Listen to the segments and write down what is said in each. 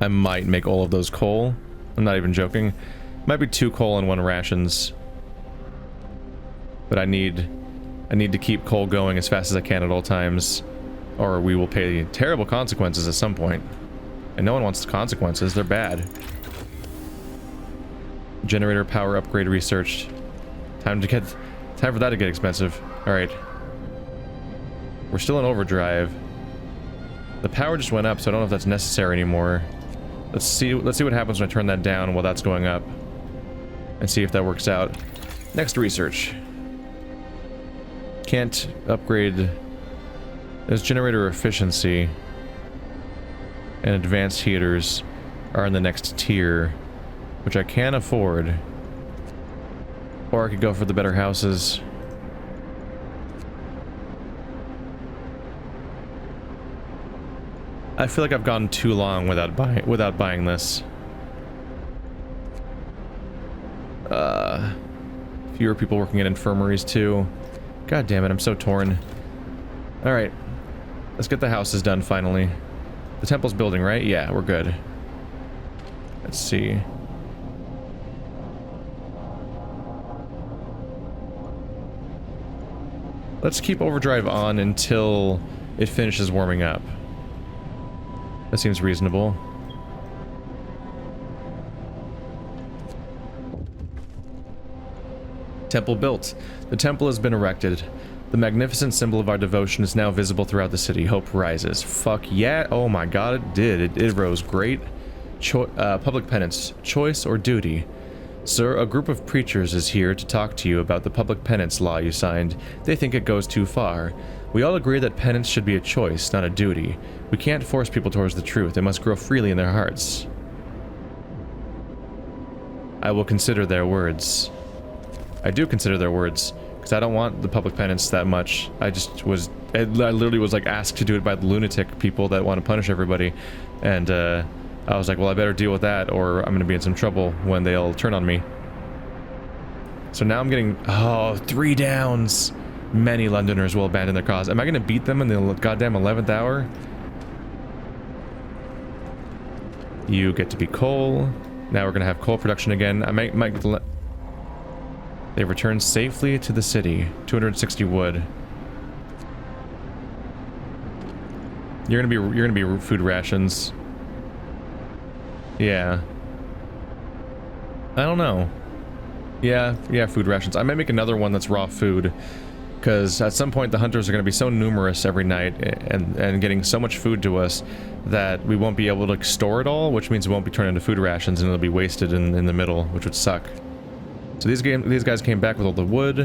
I might make all of those coal. I'm not even joking. Might be 2 coal and 1 rations. But I need to keep coal going as fast as I can at all times, or we will pay terrible consequences at some point. And no one wants the consequences, they're bad. Generator power upgrade researched. Time for that to get expensive. Alright. We're still in overdrive. The power just went up, so I don't know if that's necessary anymore. Let's see what happens when I turn that down while that's going up. And see if that works out. Next research. Can't upgrade. There's generator efficiency. And advanced heaters are in the next tier, which I can afford. Or I could go for the better houses. I feel like I've gone too long without buying this. Fewer people working in infirmaries too. God damn it, I'm so torn. Alright. Let's get the houses done finally. The temple's building, right? Yeah, we're good. Let's see. Let's keep overdrive on until it finishes warming up. That seems reasonable. Temple built. The temple has been erected. The magnificent symbol of our devotion is now visible throughout the city. Hope rises. Fuck yeah. Oh my god, it did. It rose great. Public penance. Choice or duty? Sir, a group of preachers is here to talk to you about the public penance law you signed. They think it goes too far. We all agree that penance should be a choice, not a duty. We can't force people towards the truth. It must grow freely in their hearts. I will consider their words. I do consider their words, because I don't want the public penance that much. I literally was like asked to do it by the lunatic people that want to punish everybody, and I was like, well, I better deal with that, or I'm going to be in some trouble when they'll turn on me. So now I'm getting, 3 downs. Many Londoners will abandon their cause. Am I going to beat them in the goddamn 11th hour? You get to be coal. Now we're going to have coal production again. I might they return safely to the city. 260 wood. You're gonna be food rations. Yeah. I don't know. Yeah, food rations. I might make another one that's raw food, because at some point the hunters are going to be so numerous every night and getting so much food to us that we won't be able to store it all, which means it won't be turned into food rations and it'll be wasted in the middle, which would suck. So these guys came back with all the wood.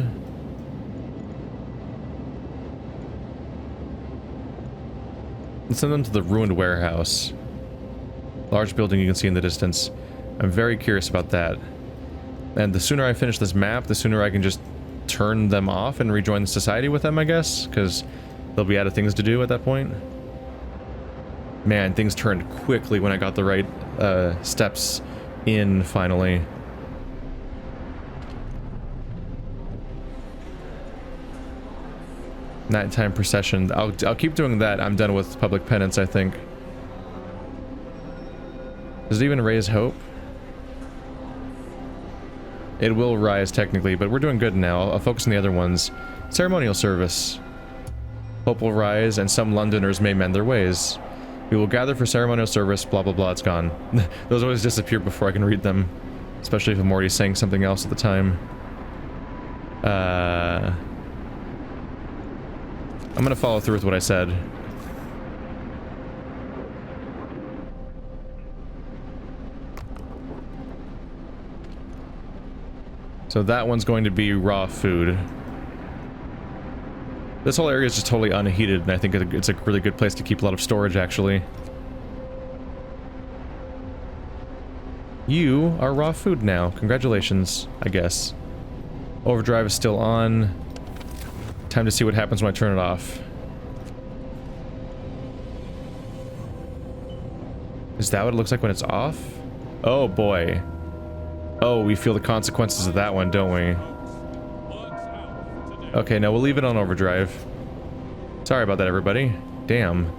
Let's send them to the ruined warehouse. Large building you can see in the distance. I'm very curious about that. And the sooner I finish this map, the sooner I can just turn them off and rejoin the society with them, I guess, because they'll be out of things to do at that point. Man, things turned quickly when I got the right steps in, finally. Nighttime procession. I'll keep doing that. I'm done with public penance, I think. Does it even raise hope? It will rise technically, but we're doing good now. I'll focus on the other ones. Ceremonial service. Hope will rise, and some Londoners may mend their ways. We will gather for ceremonial service, blah blah blah, it's gone. Those always disappear before I can read them. Especially if I'm already saying something else at the time. I'm gonna follow through with what I said. So that one's going to be raw food. This whole area is just totally unheated, and I think it's a really good place to keep a lot of storage, actually. You are raw food now. Congratulations, I guess. Overdrive is still on. Time to see what happens when I turn it off. Is that what it looks like when it's off? Oh boy. Oh, we feel the consequences of that one, don't we? Okay, no, we'll leave it on overdrive. Sorry about that, everybody. Damn.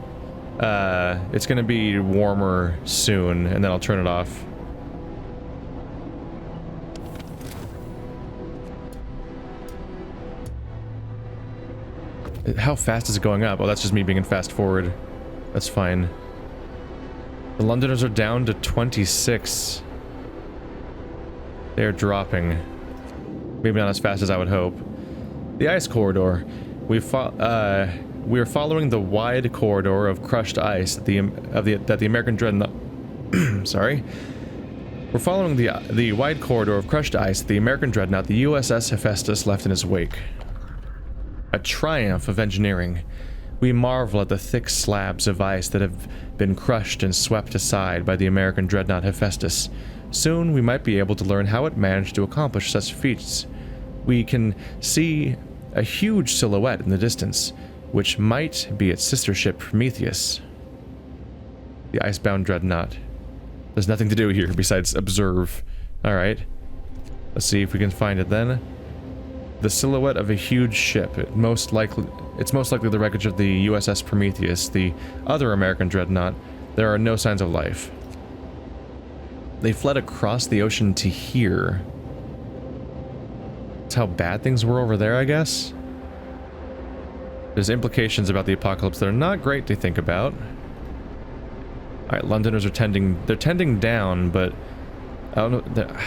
It's gonna be warmer soon, and then I'll turn it off. How fast is it going up? Oh, that's just me being in fast forward. That's fine. The Londoners are down to 26. They're dropping. Maybe not as fast as I would hope. The ice corridor. We are following the wide corridor of crushed ice that the American dreadnought. Sorry. We're following the wide corridor of crushed ice that the American dreadnought, the USS Hephaestus, left in its wake. A triumph of engineering. We marvel at the thick slabs of ice that have been crushed and swept aside by the American dreadnought Hephaestus. Soon we might be able to learn how it managed to accomplish such feats. We can see a huge silhouette in the distance, which might be its sister ship Prometheus. The icebound dreadnought. There's nothing to do here besides observe. Alright. Let's see if we can find it then. The silhouette of a huge ship. It's most likely the wreckage of the USS Prometheus, the other American dreadnought. There are no signs of life. They fled across the ocean to here. That's how bad things were over there, I guess? There's implications about the apocalypse that are not great to think about. Alright, Londoners are tending down, but I don't know,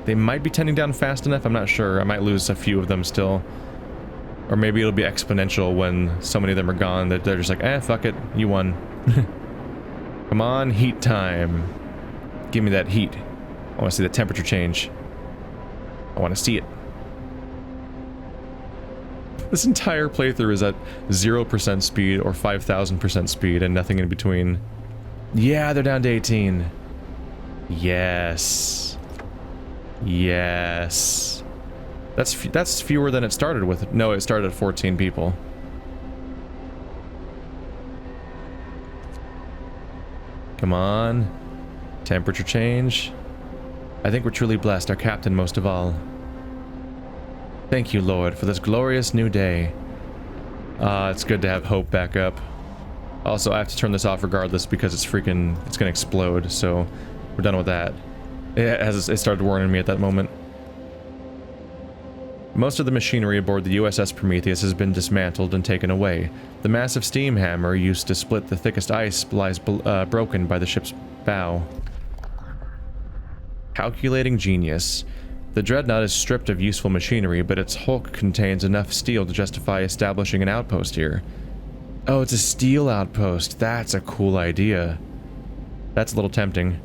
they might be tending down fast enough, I'm not sure. I might lose a few of them still. Or maybe it'll be exponential when so many of them are gone that they're just like, eh, fuck it, you won. Come on, heat time. Give me that heat. I want to see the temperature change. I want to see it. This entire playthrough is at 0% speed or 5,000% speed and nothing in between. Yeah, they're down to 18. Yes. Yes. That's fewer than it started with. No, it started at 14 people. Come on. Temperature change. I think we're truly blessed, our captain most of all. Thank you, Lord, for this glorious new day. It's good to have hope back up. Also, I have to turn this off regardless because it's gonna explode, so we're done with that. It started warning me at that moment. Most of the machinery aboard the USS Prometheus has been dismantled and taken away. The massive steam hammer used to split the thickest ice lies broken by the ship's bow. Calculating genius. The dreadnought is stripped of useful machinery, but its hulk contains enough steel to justify establishing an outpost here. Oh, it's a steel outpost. That's a cool idea. That's a little tempting.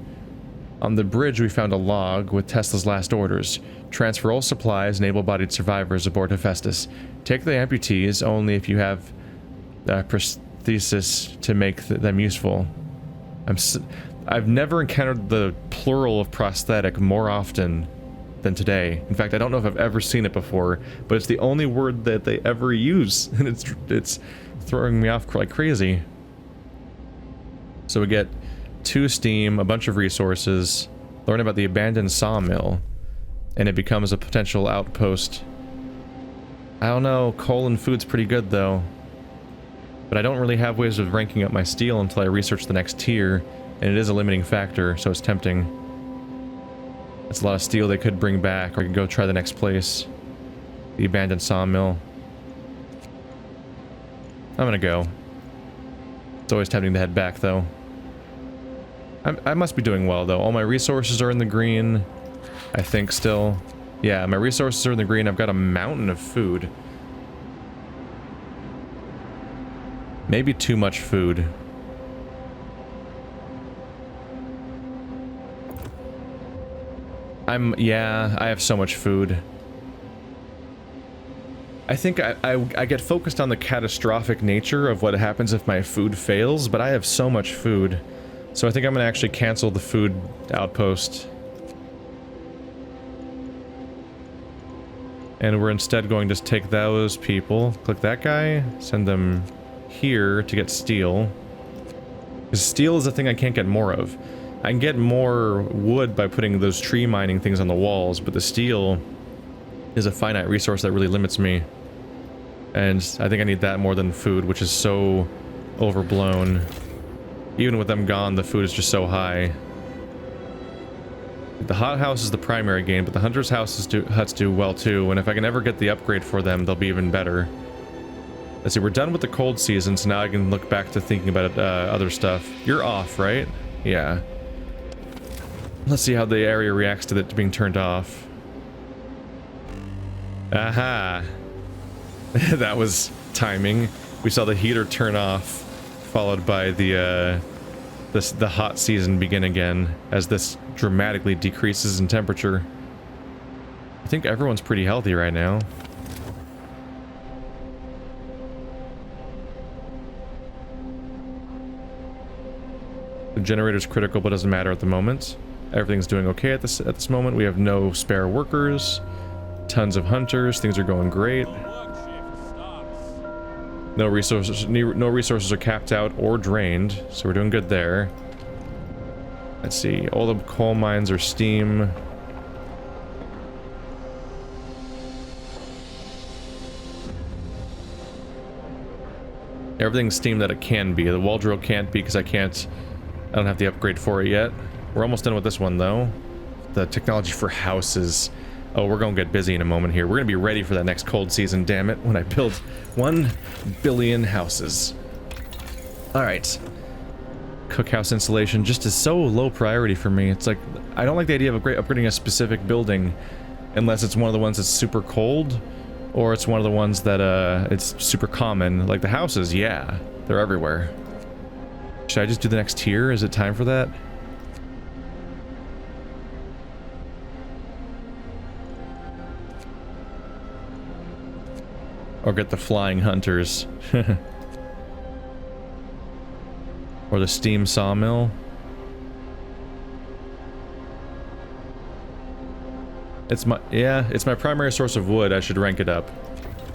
On the bridge, we found a log with Tesla's last orders. Transfer all supplies and able-bodied survivors aboard Hephaestus. Take the amputees only if you have prosthesis to make them useful. I've never encountered the plural of prosthetic more often than today. In fact, I don't know if I've ever seen it before, but it's the only word that they ever use, and it's throwing me off like crazy. So we get 2 steam, a bunch of resources, learn about the abandoned sawmill, and it becomes a potential outpost. I don't know, coal and food's pretty good though. But I don't really have ways of ranking up my steel until I research the next tier, and it is a limiting factor, so it's tempting. That's a lot of steel they could bring back, or I could go try the next place. The abandoned sawmill. I'm gonna go. It's always tempting to head back though. I must be doing well though. All my resources are in the green, I think still. Yeah, my resources are in the green. I've got a mountain of food. Maybe too much food. Yeah, I have so much food. I think I get focused on the catastrophic nature of what happens if my food fails, but I have so much food. So I think I'm gonna actually cancel the food outpost. And we're instead going to take those people, click that guy, send them here to get steel. Because steel is the thing I can't get more of. I can get more wood by putting those tree mining things on the walls, but the steel is a finite resource that really limits me. And I think I need that more than food, which is so overblown. Even with them gone, the food is just so high. The hothouse is the primary gain, but the hunters' huts do well too, and if I can ever get the upgrade for them, they'll be even better. Let's see, we're done with the cold season, so now I can look back to thinking about other stuff. You're off, right? Yeah. Let's see how the area reacts to it being turned off. Aha! That was timing. We saw the heater turn off, followed by the hot season begin again, as this dramatically decreases in temperature. I think everyone's pretty healthy right now. The generator's critical, but doesn't matter at the moment. Everything's doing okay at this moment. We have no spare workers, tons of hunters. Things are going great. No resources are capped out or drained, so we're doing good there. Let's see. All the coal mines are steam. Everything's steam that it can be. The wall drill can't be because I don't have the upgrade for it yet. We're almost done with this one though. The technology for houses. Oh, we're gonna get busy in a moment here. We're gonna be ready for that next cold season, damn it, when I build 1 billion houses. Alright. Cookhouse installation just is so low priority for me. It's like, I don't like the idea of upgrading a specific building unless it's one of the ones that's super cold, or it's one of the ones that it's super common. Like the houses, yeah, they're everywhere. Should I just do the next tier? Is it time for that? Or get the flying hunters. Or the steam sawmill. It's my primary source of wood. I should rank it up.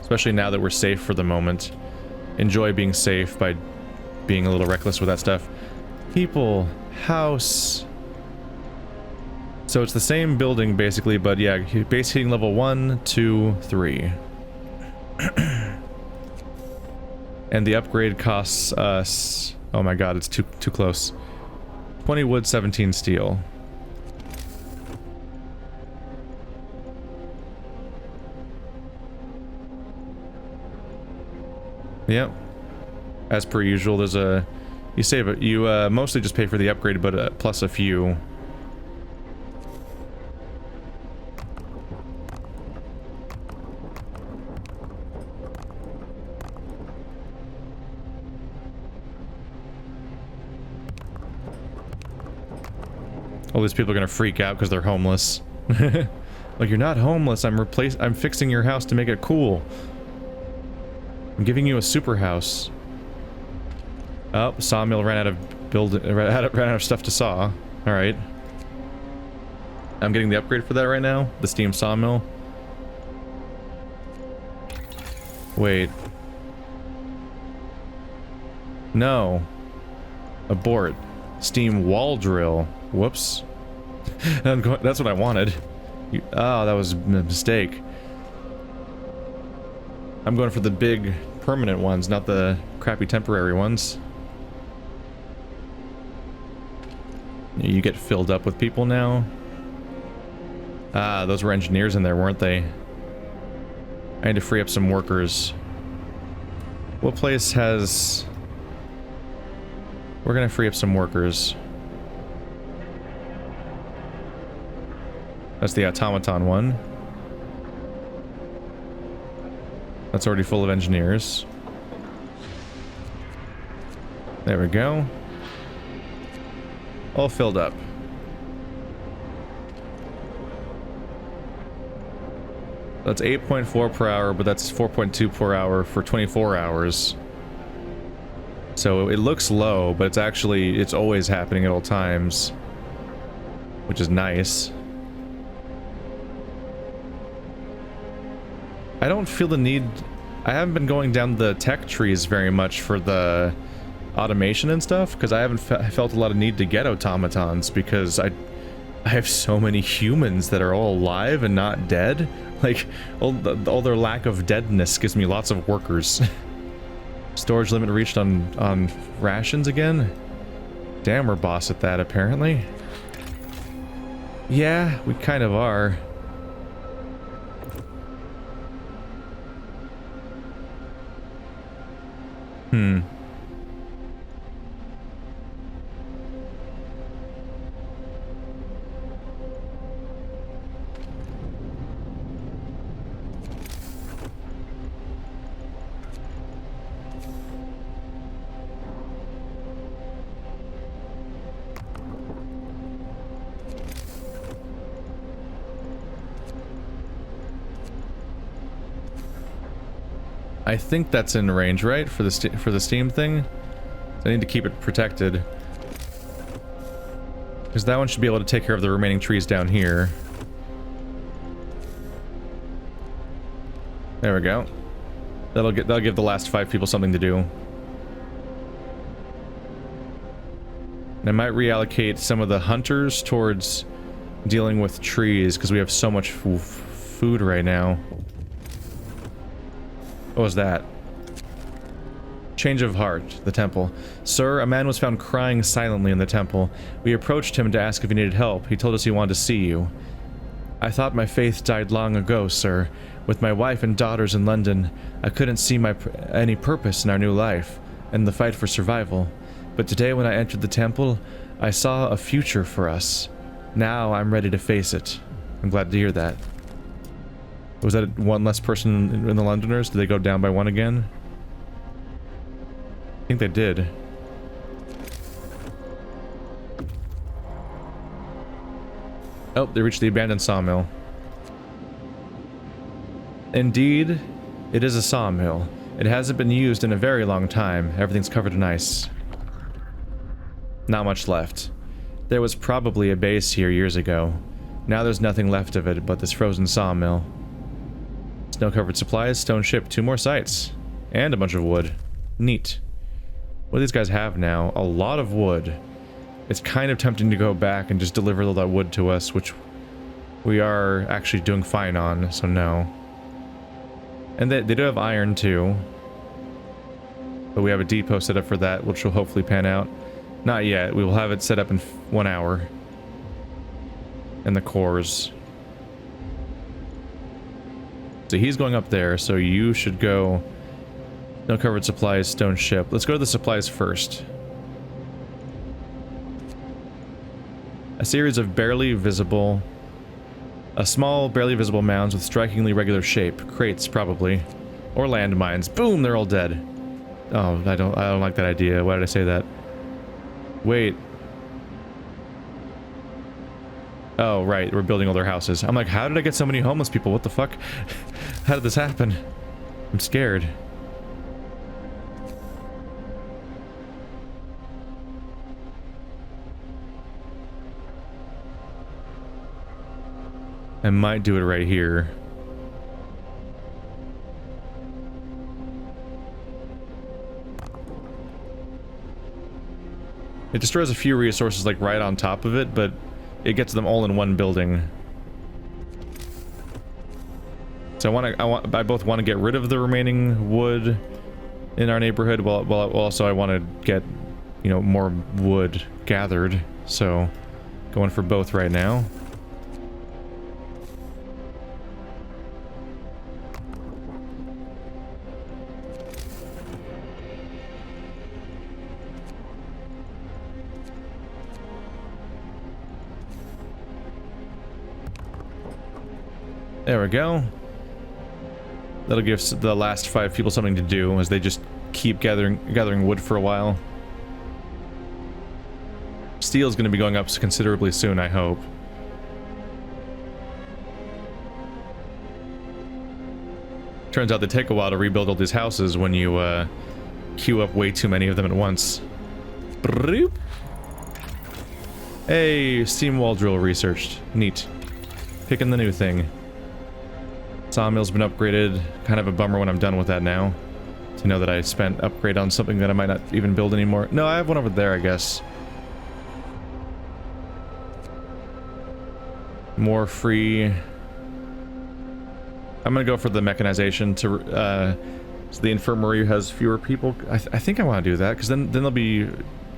Especially now that we're safe for the moment. Enjoy being safe by being a little reckless with that stuff. People, house. So it's the same building basically, but yeah, base heating level 1, 2, 3. And the upgrade costs us, oh my god, it's too close. 20 wood, 17 steel. Yep. As per usual, there's you save it. You mostly just pay for the upgrade, but plus a few. All these people are gonna freak out because they're homeless. Like, you're not homeless. I'm fixing your house to make it cool. I'm giving you a super house. Oh, sawmill ran out of stuff to saw. All right. I'm getting the upgrade for that right now. The steam sawmill. Wait. No. Abort. Steam wall drill. Whoops. That's what I wanted. Oh, that was a mistake. I'm going for the big permanent ones, not the crappy temporary ones. You get filled up with people now. Ah, those were engineers in there, weren't they? I need to free up some workers. What place has... We're gonna free up some workers. That's the automaton one. That's already full of engineers. There we go. All filled up. That's 8.4 per hour, but that's 4.2 per hour for 24 hours. So it looks low, but it's always happening at all times, which is nice. I don't feel the need... I haven't been going down the tech trees very much for the automation and stuff, because I haven't felt a lot of need to get automatons, because I have so many humans that are all alive and not dead. Like, all their lack of deadness gives me lots of workers. Storage limit reached on rations again? Damn, we're boss at that, apparently. Yeah, we kind of are. I think that's in range, right? For the steam thing? So I need to keep it protected. Because that one should be able to take care of the remaining trees down here. There we go. That'll give the last 5 people something to do. And I might reallocate some of the hunters towards dealing with trees, because we have so much food right now. What was that? Change of heart, the temple. Sir, a man was found crying silently in the temple. We approached him to ask if he needed help. He told us he wanted to see you. I thought my faith died long ago, sir. With my wife and daughters in London, I couldn't see any purpose in our new life and the fight for survival. But today when I entered the temple, I saw a future for us. Now I'm ready to face it. I'm glad to hear that. Was that one less person in the Londoners? Did they go down by 1 again? I think they did. Oh, they reached the abandoned sawmill. Indeed, it is a sawmill. It hasn't been used in a very long time. Everything's covered in ice. Not much left. There was probably a base here years ago. Now there's nothing left of it but this frozen sawmill. Snow-covered supplies, stone ship, 2 more sites. And a bunch of wood. Neat. What do these guys have now? A lot of wood. It's kind of tempting to go back and just deliver all that wood to us, which we are actually doing fine on, so no. And they do have iron too. But we have a depot set up for that, which will hopefully pan out. Not yet. We will have it set up in 1 hour. And the cores. So he's going up there, so you should go... No covered supplies, stone ship. Let's go to the supplies first. A series of barely visible... small, barely visible mounds with strikingly regular shape. Crates, probably. Or landmines. Boom! They're all dead. Oh, I don't like that idea. Why did I say that? Wait. Oh, right. We're building all their houses. I'm like, how did I get so many homeless people? What the fuck? How did this happen? I'm scared. I might do it right here. It destroys a few resources like right on top of it, but it gets them all in one building. So I both want to get rid of the remaining wood in our neighborhood, while also I want to get, you know, more wood gathered. So going for both right now. There we go. That'll give the last 5 people something to do as they just keep gathering wood for a while. Steel's going to be going up considerably soon, I hope. Turns out they take a while to rebuild all these houses when you queue up way too many of them at once. Broop. Hey, steam wall drill researched. Neat. Picking the new thing. Sawmill's been upgraded. Kind of a bummer when I'm done with that now. To know that I spent upgrade on something that I might not even build anymore. No, I have one over there, I guess. More free. I'm gonna go for the mechanization to, so the infirmary has fewer people. I think I want to do that, because then they'll be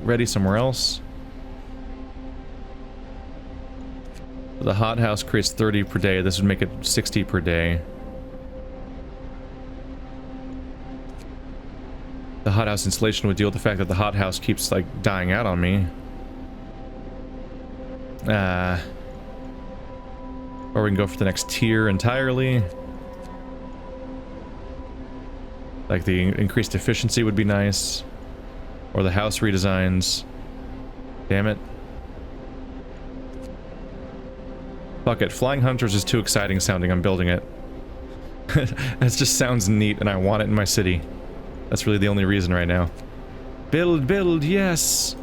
ready somewhere else. The hothouse creates 30 per day. This would make it 60 per day. The hothouse installation would deal with the fact that the hothouse keeps, like, dying out on me. Or we can go for the next tier entirely. Like, the increased efficiency would be nice. Or the house redesigns. Damn it. Fuck it. Flying Hunters is too exciting sounding. I'm building it. That just sounds neat and I want it in my city. That's really the only reason right now. Build, build, yes!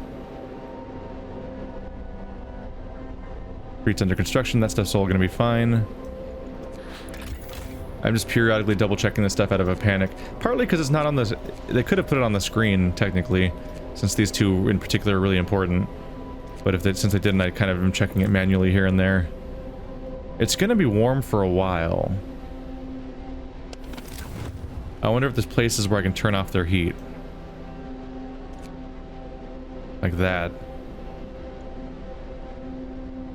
Streets under construction, that stuff's all gonna be fine. I'm just periodically double checking this stuff out of a panic. Partly because it's not on the... They could have put it on the screen, technically, since these two in particular are really important. But if they, since they didn't, I kind of am checking it manually here and there. It's gonna be warm for a while. I wonder if there's places where I can turn off their heat. Like that.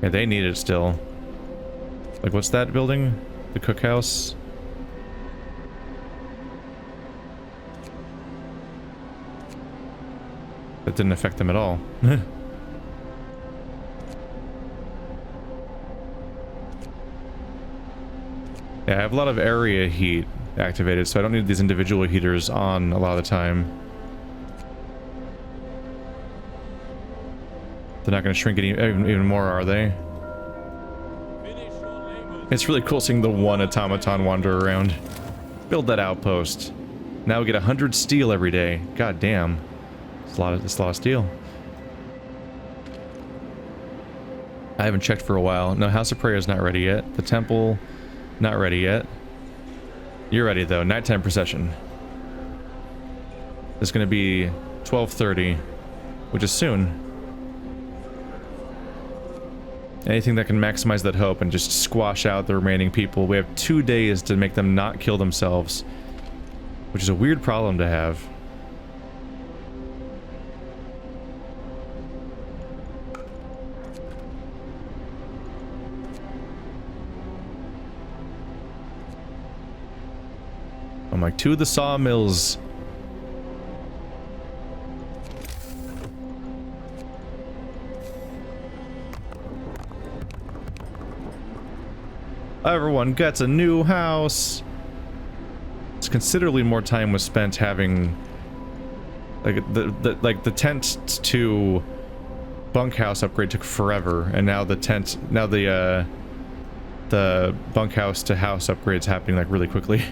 Yeah, they need it still. Like, what's that building? The cookhouse? That didn't affect them at all. Yeah, I have a lot of area heat activated, so I don't need these individual heaters on a lot of the time. They're not going to shrink it even more, are they? It's really cool seeing the one automaton wander around. Build that outpost. Now we get 100 steel every day. God damn. It's a lot of steel. I haven't checked for a while. No, House of Prayer is not ready yet. The temple, not ready yet. You're ready though. Nighttime procession. It's going to be 12:30, which is soon. Anything that can maximize that hope and just squash out the remaining people. We have 2 days to make them not kill themselves, which is a weird problem to have. I'm like, to the sawmills. Everyone gets a new house. It's considerably more time was spent having like the tent to bunkhouse upgrade took forever, and now the bunkhouse to house upgrade's happening like really quickly.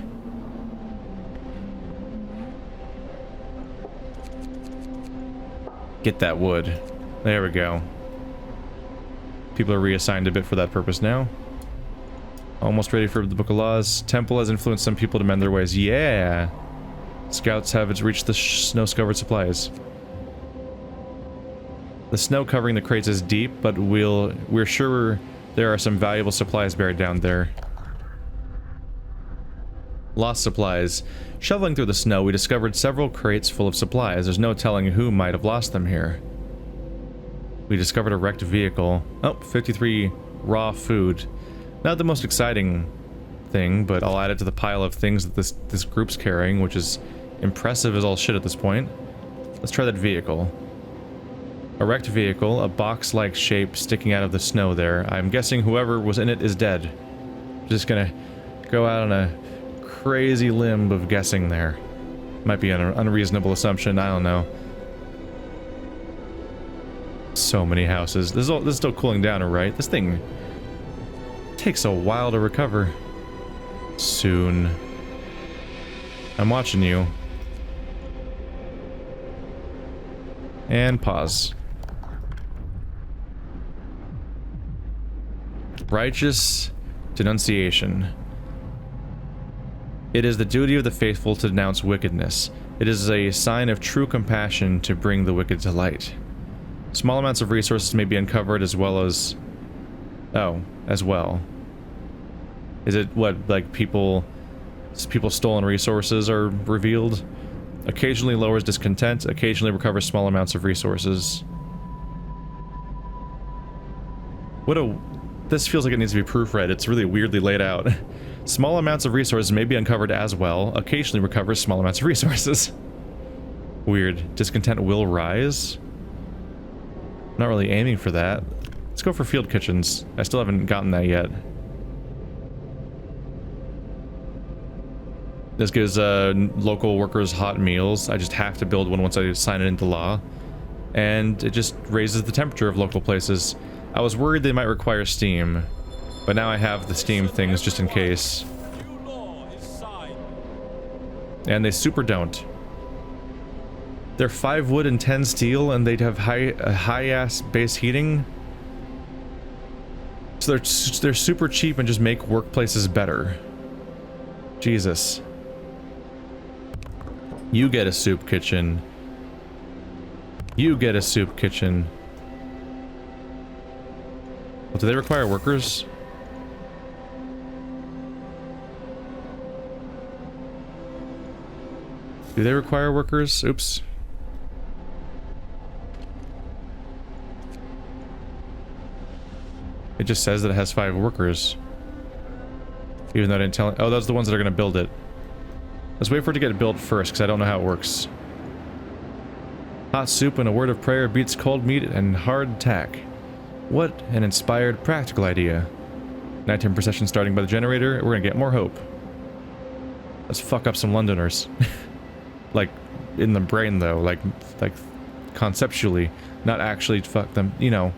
Get that wood. There we go. People are reassigned a bit for that purpose now. Almost ready for the Book of Laws. Temple has influenced some people to mend their ways. Yeah! Scouts have reached the snow-covered supplies. The snow covering the crates is deep, but we're sure there are some valuable supplies buried down there. Lost supplies. Shoveling through the snow, we discovered several crates full of supplies. There's no telling who might have lost them here. We discovered a wrecked vehicle. Oh, 53 raw food. Not the most exciting thing, but I'll add it to the pile of things that this group's carrying, which is impressive as all shit at this point. Let's try that vehicle. A wrecked vehicle, a box-like shape sticking out of the snow there. I'm guessing whoever was in it is dead. Just gonna go out on a crazy limb of guessing there. Might be an unreasonable assumption, I don't know. So many houses. This is still cooling down, right? This thing takes a while to recover. Soon. I'm watching you. And pause. Righteous denunciation. It is the duty of the faithful to denounce wickedness. It is a sign of true compassion to bring the wicked to light. Small amounts of resources may be uncovered as well as... Oh, as well. Is it what, like people's stolen resources are revealed? Occasionally lowers discontent, occasionally recovers small amounts of resources. What a This feels like it needs to be proofread. It's really weirdly laid out. Small amounts of resources may be uncovered as well. Occasionally recovers small amounts of resources. Weird. Discontent will rise. Not really aiming for that. Let's go for field kitchens. I still haven't gotten that yet. This gives local workers hot meals. I just have to build one once I sign it into law. And it just raises the temperature of local places. I was worried they might require steam, but now I have the steam things just in case. And they super don't. They're 5 wood and 10 steel, and they'd have high-ass base heating. So they're super cheap and just make workplaces better. Jesus. You get a soup kitchen. You get a soup kitchen. Well, do they require workers? Do they require workers? Oops. It just says that it has 5 workers. Even though I didn't tell it. Oh, those are the ones that are going to build it. Let's wait for it to get built first, because I don't know how it works. Hot soup and a word of prayer beats cold meat and hard tack. What an inspired, practical idea. Nighttime procession starting by the generator. We're going to get more hope. Let's fuck up some Londoners. Like, in the brain, though. Like conceptually. Not actually fuck them, you know.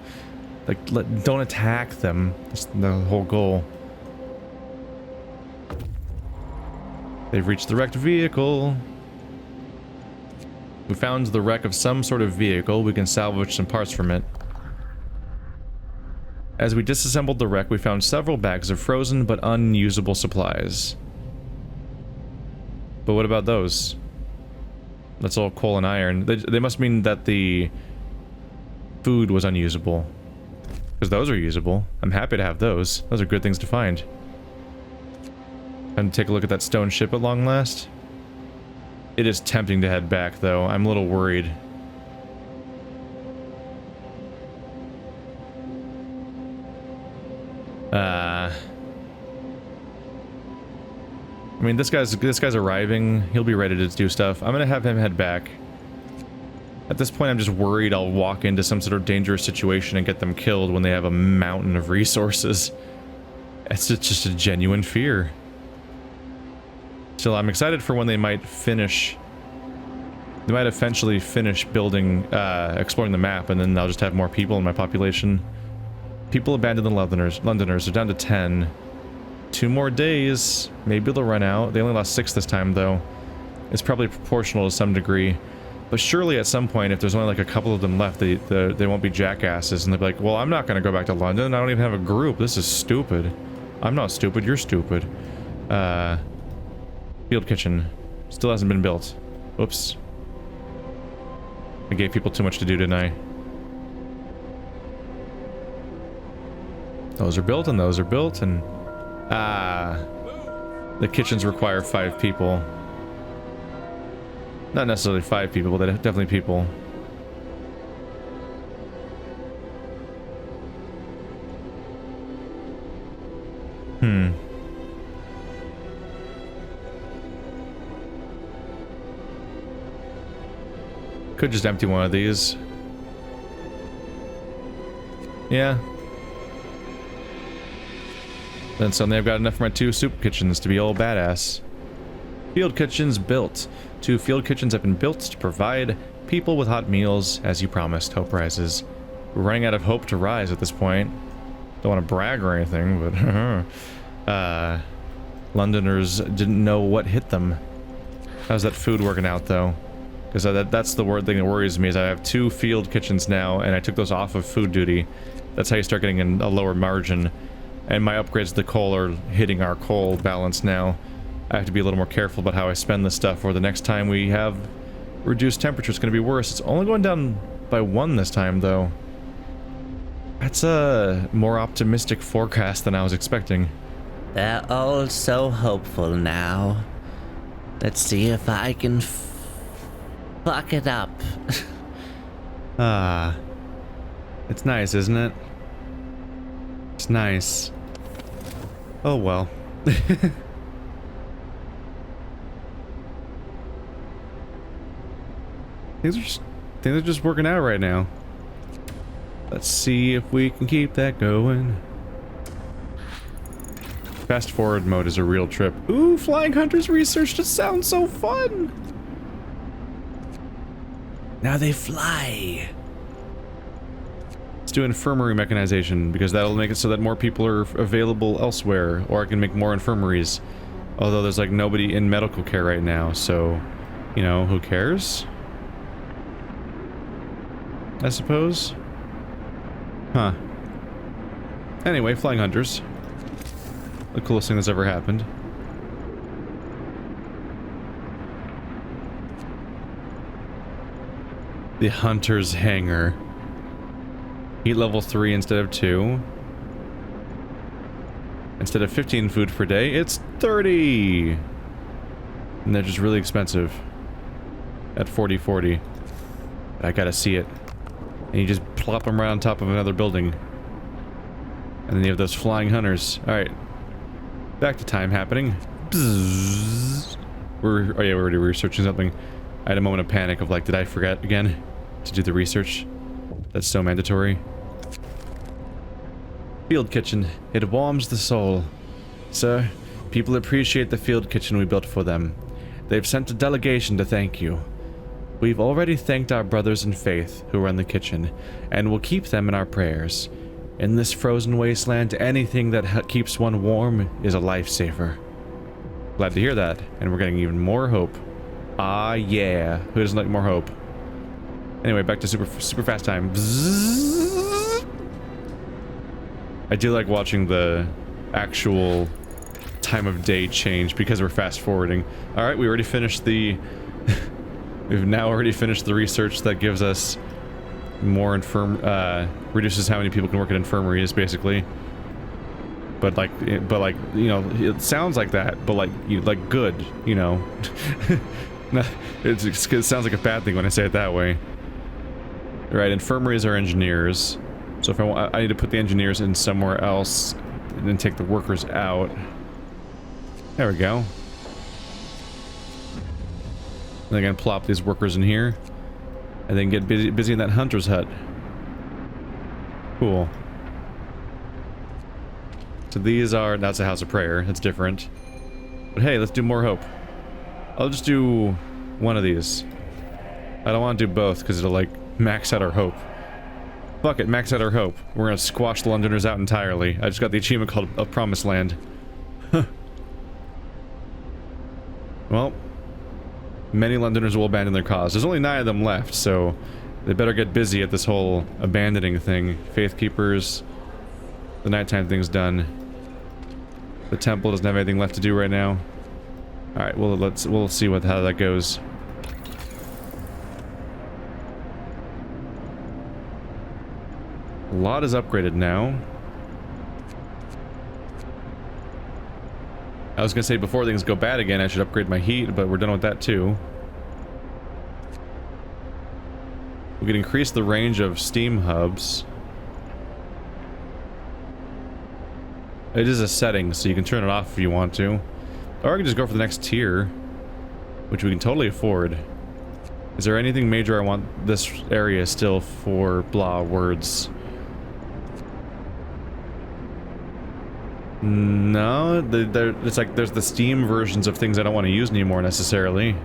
Like, don't attack them. That's the whole goal. They've reached the wrecked vehicle. We found the wreck of some sort of vehicle. We can salvage some parts from it. As we disassembled the wreck, we found several bags of frozen but unusable supplies. But what about those? That's all coal and iron. They must mean that the food was unusable. Because those are usable. I'm happy to have those. Those are good things to find. And take a look at that stone ship at long last. It is tempting to head back, though. I'm a little worried. I mean, this guy's arriving. He'll be ready to do stuff. I'm gonna have him head back. At this point, I'm just worried I'll walk into some sort of dangerous situation and get them killed when they have a mountain of resources. It's just a genuine fear. Still, I'm excited for when they might finish. They might eventually finish building, exploring the map, and then I'll just have more people in my population. People abandon the Londoners. They're down to 10. 2 more days. Maybe they'll run out. They only lost 6 this time, though. It's probably proportional to some degree. But surely at some point, if there's only like a couple of them left, they won't be jackasses, and they'll be like, well, I'm not going to go back to London. I don't even have a group. This is stupid. I'm not stupid. You're stupid. Field kitchen. Still hasn't been built. Oops. I gave people too much to do, didn't I? Those are built, and those are built, and... the kitchens require 5 people. Not necessarily 5 people, but definitely people. Could just empty one of these. Yeah. Then suddenly I've got enough for my 2 soup kitchens to be all badass. Field kitchens built. 2 field kitchens have been built to provide people with hot meals, as you promised. Hope rises. We're running out of hope to rise at this point. Don't want to brag or anything, but... Londoners didn't know what hit them. How's that food working out, though? Because that's the thing that worries me, is I have 2 field kitchens now, and I took those off of food duty. That's how you start getting a lower margin. And my upgrades to the coal are hitting our coal balance now. I have to be a little more careful about how I spend this stuff, or the next time we have reduced temperature, it's going to be worse. It's only going down by 1 this time, though. That's a more optimistic forecast than I was expecting. They're all so hopeful now. Let's see if I can fuck it up. It's nice, isn't it? It's nice. Oh well. Things are just working out right now. Let's see if we can keep that going. Fast forward mode is a real trip. Ooh, Flying Hunters research just sounds so fun. Now they fly. Let's do infirmary mechanization because that'll make it so that more people are available elsewhere, or I can make more infirmaries. Although there's like nobody in medical care right now, so you know, who cares? I suppose. Huh. Anyway, Flying Hunters. The coolest thing that's ever happened. The Hunter's Hangar. Heat level 3 instead of 2. Instead of 15 food per day, it's 30! And they're just really expensive. At 40. I gotta see it. And you just plop them right on top of another building. And then you have those flying hunters. Alright. Back to time happening. Oh yeah, we're already researching something. I had a moment of panic of like, did I forget again to do the research? That's so mandatory. Field kitchen. It warms the soul. Sir, people appreciate the field kitchen we built for them. They've sent a delegation to thank you. We've already thanked our brothers in faith who run the kitchen, and will keep them in our prayers. In this frozen wasteland, anything that keeps one warm is a lifesaver. Glad to hear that, and we're getting even more hope. Ah, yeah. Who doesn't like more hope? Anyway, back to super fast time. Bzzz. I do like watching the actual time of day change because we're fast forwarding. All right, we already finished the. We've now already finished the research that gives us more reduces how many people can work at infirmaries, basically. But like, you know, it sounds like that, but like good, you know. it sounds like a bad thing when I say it that way. Right, infirmaries are engineers. So if I need to put the engineers in somewhere else and then take the workers out. There we go. And I can plop these workers in here. And then get busy in that hunter's hut. Cool. So these are... That's a house of prayer. That's different. But hey, let's do more hope. I'll just do one of these. I don't want to do both because it'll like max out our hope. Fuck it, max out our hope. We're gonna squash the Londoners out entirely. I just got the achievement called A Promised Land. Well, many Londoners will abandon their cause. There's only 9 of them left, so they better get busy at this whole abandoning thing. Faith Keepers, the nighttime thing's done. The temple doesn't have anything left to do right now. All right, well we'll see how that goes. A lot is upgraded now. I was gonna say before things go bad again, I should upgrade my heat, but we're done with that too. We can increase the range of steam hubs. It is a setting, so you can turn it off if you want to. Or I can just go for the next tier, which we can totally afford. Is there anything major I want this area still for blah words? No, it's like there's the Steam versions of things I don't want to use anymore necessarily.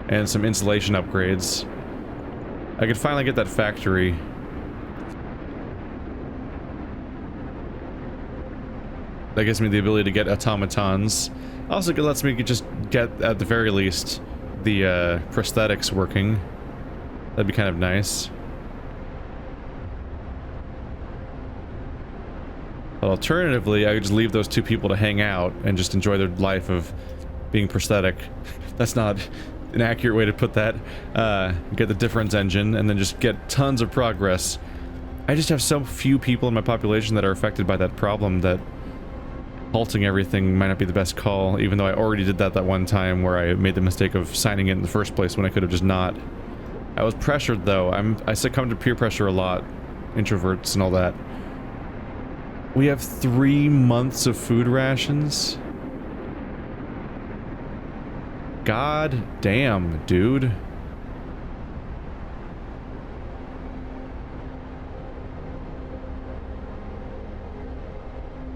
And some insulation upgrades. I could finally get that factory. That gives me the ability to get automatons. Also, it lets me just get, at the very least, the prosthetics working. That'd be kind of nice. But alternatively, I could just leave those 2 people to hang out and just enjoy their life of being prosthetic. That's not an accurate way to put that. Get the difference engine and then just get tons of progress. I just have so few people in my population that are affected by that problem that halting everything might not be the best call, even though I already did that one time where I made the mistake of signing it in the first place when I could have just not. I was pressured though. I succumb to peer pressure a lot. Introverts and all that. We have 3 months of food rations? God damn, dude.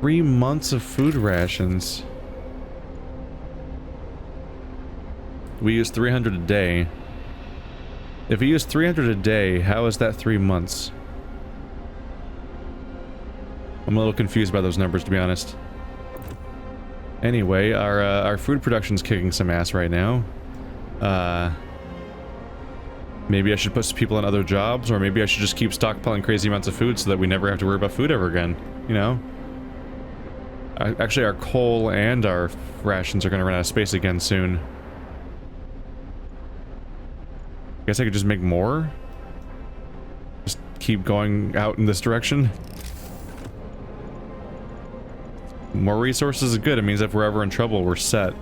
Three months of food rations. We use 300 a day. If we use 300 a day, how is that 3 months? I'm a little confused by those numbers, to be honest. Anyway, our food production's kicking some ass right now. Maybe I should put some people on other jobs, or maybe I should just keep stockpiling crazy amounts of food so that we never have to worry about food ever again, you know? Actually, our coal and our rations are gonna run out of space again soon. Guess I could just make more? Just keep going out in this direction? More resources is good. It means if we're ever in trouble, we're set.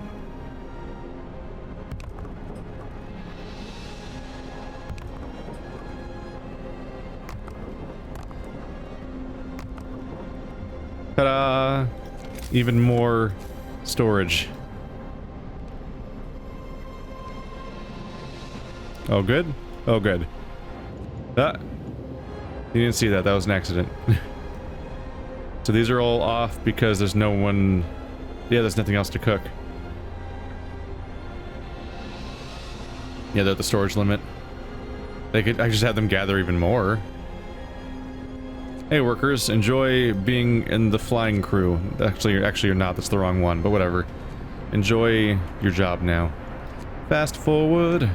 Ta-da! Even more storage. Oh, good? Oh, good. Ah! You didn't see that. That was an accident. So these are all off because there's no one... Yeah, there's nothing else to cook. Yeah, they're at the storage limit. I just have them gather even more. Hey workers, enjoy being in the flying crew. Actually you're not, that's the wrong one, but whatever. Enjoy your job now. Fast forward.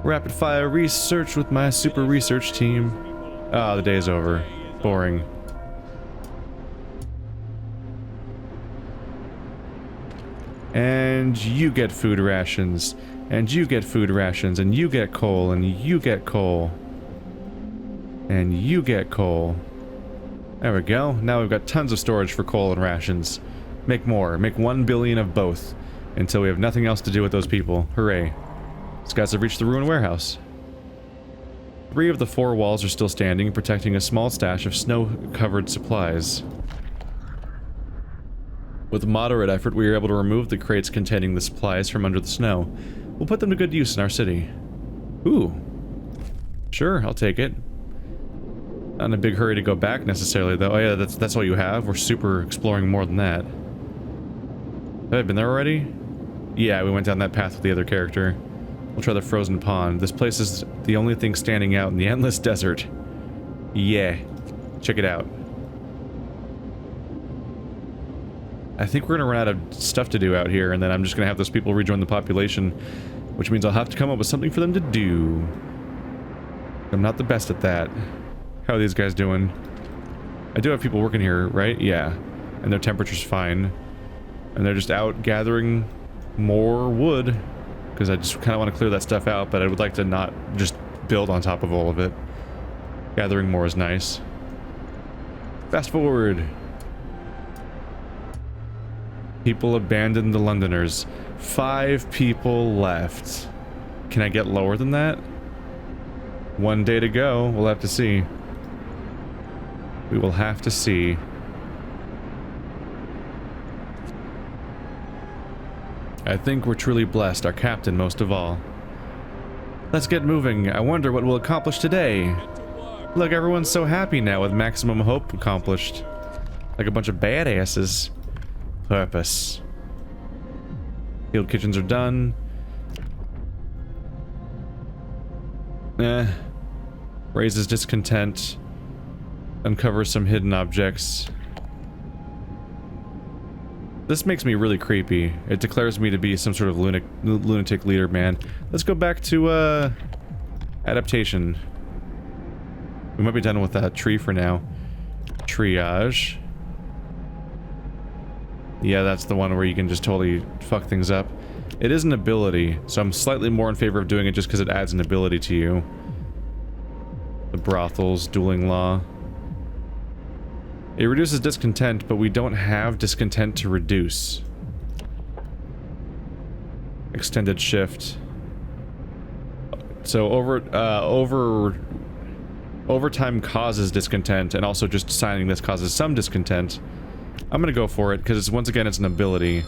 Rapid fire research with my super research team. Ah, the day's over. Boring. And you get food rations. And you get food rations. And you get coal. And you get coal. And you get coal. There we go. Now we've got tons of storage for coal and rations. Make more. Make 1 billion of both. Until we have nothing else to do with those people. Hooray. These guys have reached the ruined warehouse. 3 of the 4 walls are still standing, protecting a small stash of snow-covered supplies. With moderate effort, we were able to remove the crates containing the supplies from under the snow. We'll put them to good use in our city. Ooh. Sure, I'll take it. Not in a big hurry to go back necessarily, though. Oh yeah, that's all you have? We're super exploring more than that. Have I been there already? Yeah, we went down that path with the other character. We'll try the frozen pond. This place is the only thing standing out in the endless desert. Yeah. Check it out. I think we're gonna run out of stuff to do out here, and then I'm just gonna have those people rejoin the population, which means I'll have to come up with something for them to do. I'm not the best at that. How are these guys doing? I do have people working here, right? Yeah. And their temperature's fine. And they're just out gathering more wood. Because I just kind of want to clear that stuff out, but I would like to not just build on top of all of it. Gathering more is nice. Fast forward. People abandoned the Londoners. 5 people left. Can I get lower than that? 1 day to go. We'll have to see. We will have to see. I think we're truly blessed, our captain most of all. Let's get moving. I wonder what we'll accomplish today. Look, everyone's so happy now with maximum hope accomplished. Like a bunch of badasses. Purpose. Field kitchens are done. Raises discontent. Uncovers some hidden objects. This makes me really creepy. It declares me to be some sort of lunatic leader, man. Let's go back to, adaptation. We might be done with that tree for now. Triage. Yeah, that's the one where you can just totally fuck things up. It is an ability, so I'm slightly more in favor of doing it just because it adds an ability to you. The brothels, dueling law. It reduces discontent, but we don't have discontent to reduce. Extended shift. So Overtime causes discontent, and also just signing this causes some discontent. I'm gonna go for it, because once again, it's an ability.